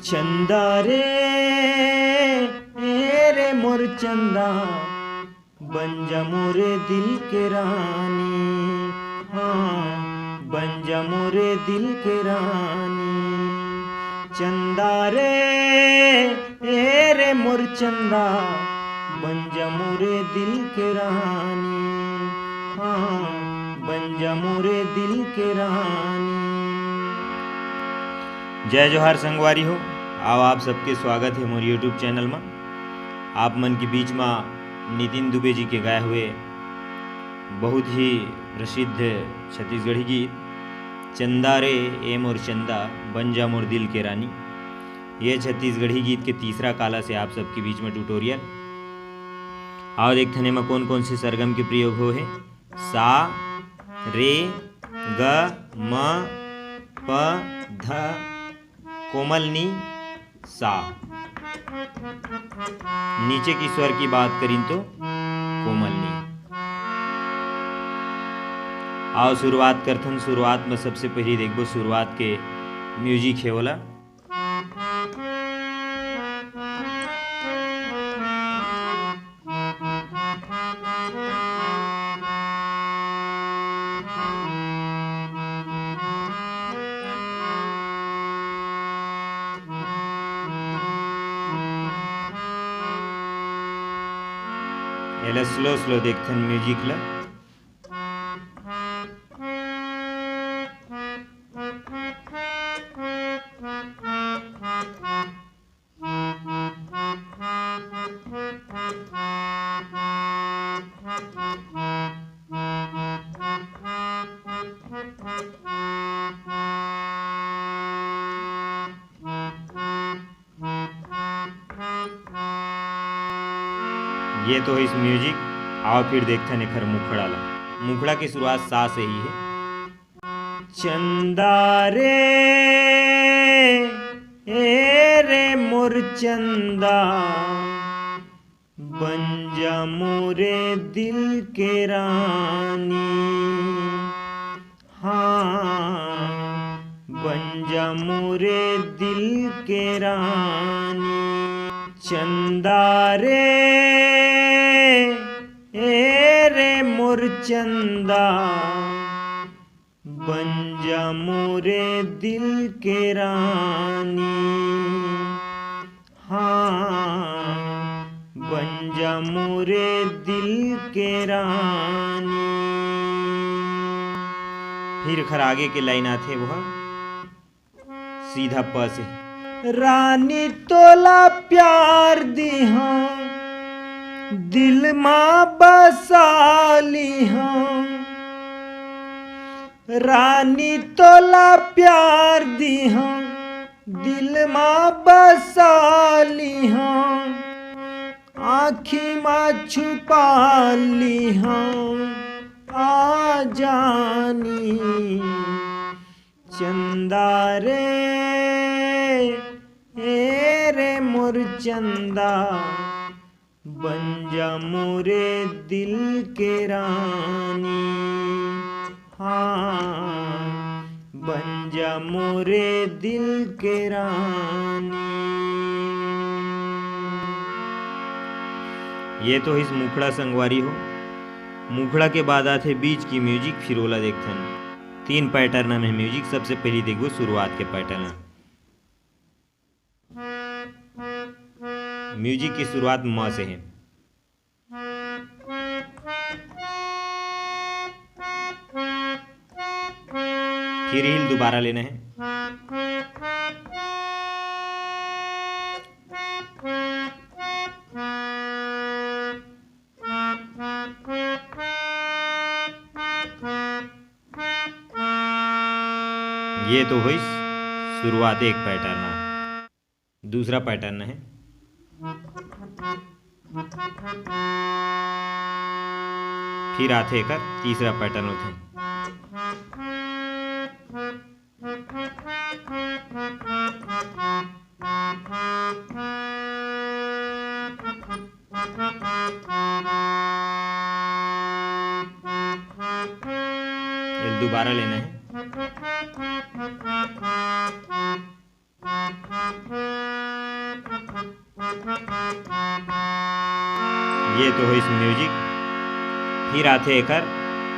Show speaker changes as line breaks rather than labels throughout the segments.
चंदा रे रे मोर चंदा, बन जा मोरे दिल के रानी। हाँ, बन जा मोरे दिल के रानी। चंदा रे मोर चंदा, बन जा मोरे दिल के रानी। हाँ, बन जा मोरे दिल के रानी। जय जोहार संगवारी हो, आओ आप सबके स्वागत है मोर यूट्यूब चैनल में। आप मन के बीच में नितिन दुबे जी के गाए हुए बहुत ही प्रसिद्ध छत्तीसगढ़ी गीत चंदा रे ए मोर चंदा, बन जा मोर दिल के रानी। ये छत्तीसगढ़ी गीत के तीसरा काला से आप सबके बीच में ट्यूटोरियल। आओ देखने में कौन कौन से सरगम के प्रयोग हो है। सा रे ग म प ध कोमल नी सा। नीचे की स्वर की बात करें तो कोमल नी। आओ शुरुआत करथन। शुरुआत में सबसे पहले देखबो शुरुआत के म्यूजिक है वाला। एला स्लो स्लो देखथन म्यूजिक ला। ये तो इस म्यूजिक। आओ फिर देखते हैं खर मुखड़ा ला। मुखड़ा की शुरुआत सा से ही है। चंदा रे रे मोर चंदा, बन जा मोरे दिल के रानी। हाँ, बन जा मोरे दिल के रानी। चंदा रे मोर चंदा, बन जा मोरे दिल के रानी। हाँ, बन जा मोरे दिल के रानी। फिर खर आगे के लाइन आते वह सीधा प से। रानी तोला प्यार दिहा, दिल माँ बसाली हम। रानी तोला प्यार दिहा, दिल माँ बसाली हम। आँखी माँ छुपा ली हम, आ जानी। चंदा रे मोर चंदा, बन जा मोरे दिल के रानी। हाँ, बन जा मोरे दिल के रानी। ये तो इस मुखड़ा संगवारी हो। मुखड़ा के बाद आते बीच की म्यूजिक। फिर ओला देखथन 3 पैटर्न में म्यूजिक। सबसे पहले देखो शुरुआत के पैटर्न। म्यूजिक की शुरुआत म से है। फिर हिल दोबारा लेना है। ये तो हुई शुरुआत एक पैटर्न। दूसरा पैटर्न है। फिर आते कर तीसरा पैटर्न होते। दोबारा लेना है। ये तो हो इस म्यूजिक। फिर आथे एकर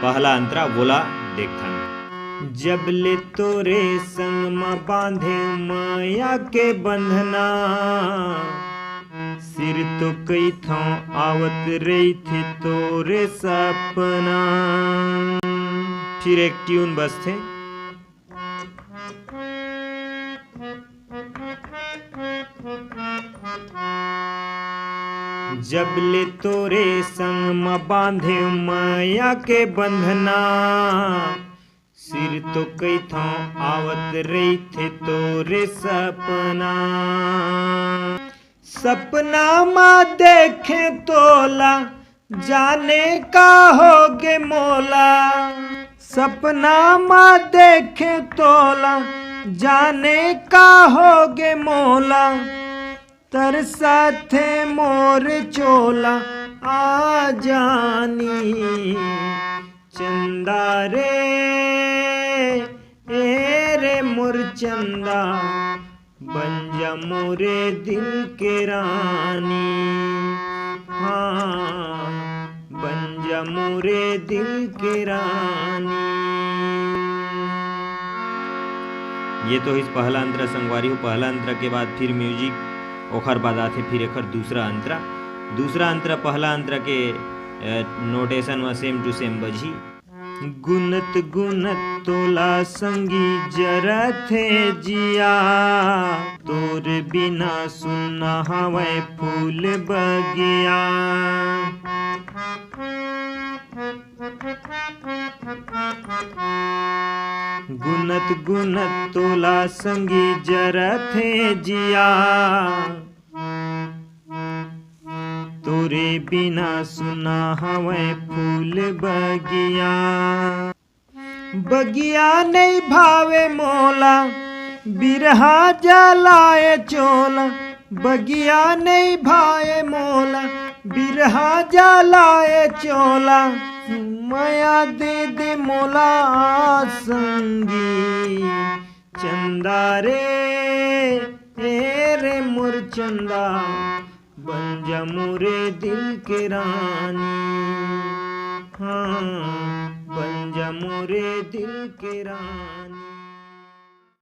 पहला अंतरा बोला देखथन। जब ले तोरे संग म बांधे माया के बंधना, सिर तो कई थों आवत रही थे तोरे सपना। फिर एक ट्यून बजथे। जब ले तोरे संग म बांधे माया के बंधना, सिर तो कई थों आवत रही थे तोरे सपना। सपना मा देखे तोला जाने का होगे मोला। सपना मा देखे तोला जाने का होगे मोला। तरसा थे मोर चोला आ जानी। चंदा रे ए रे मोर चंदा, बन जा मोरे दिल के रानी। हाँ, बन जा मोरे दिल के रानी। ये तो इस पहला अंतरा संगवारी हो। पहला अंतरा के बाद फिर म्यूजिक, ओखर बाद आथे फिर एकर दूसरा अंतरा। दूसरा अंतरा पहला अंतरा के नोटेशन में सेम टू सेम बजी। गुनत गुनत तोला संगी जरत है जिया, तोर बिना सुना हवै फूल बगिया। गुनत गुनत तोला संगी जरत है जिया, तोरे बिना सुना हवै फूल बगिया। बगिया नहीं भावे मोला, बिरहा जलाए चोला। बगिया नहीं भावे मोला, बिरहा जलाए चोला। माया दे दे मोला संगी। चंदा रे ए रे मोर चंदा, बन जा मोरे दिल के रानी। हाँ, बन जा मोरे दिल के रानी।